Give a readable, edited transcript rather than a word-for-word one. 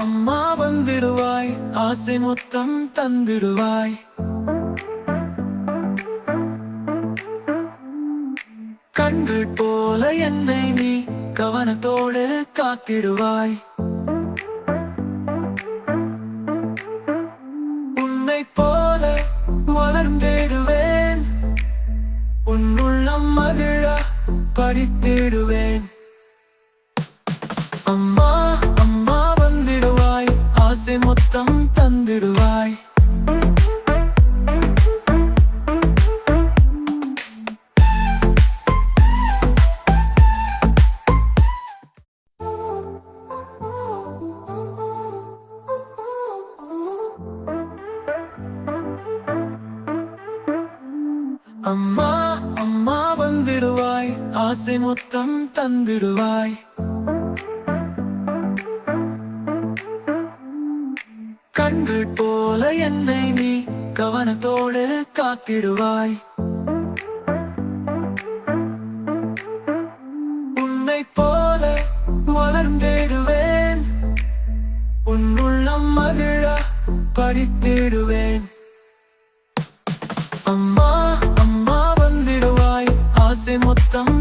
அம்மா வந்திடுவாய், ஆசை மொத்தம் தந்திடுவாய். கண்கள் போல என்னை நீ கவனத்தோடு காத்திடுவாய். உன்னை போல வளர்ந்திடுவேன், உன் உள்ளம் மகிழ படித்திடுவேன். அம்மா அம்மா வந்திடுவாய், ஆசை மொத்தம் தந்திடுவாய். அம்மா அம்மா வந்திடுவாய், ஆசை மொத்தம் தந்திடுவாய். கண்கள் போல என்னை நீ கவனத்தோடு காத்திடுவாய். உன்னை போல வளர்ந்திடுவேன், உன் உள்ளம் மகிழ படித்திடுவேன். அம்மா அம்மா வந்திடுவாய், ஆசை மொத்தம்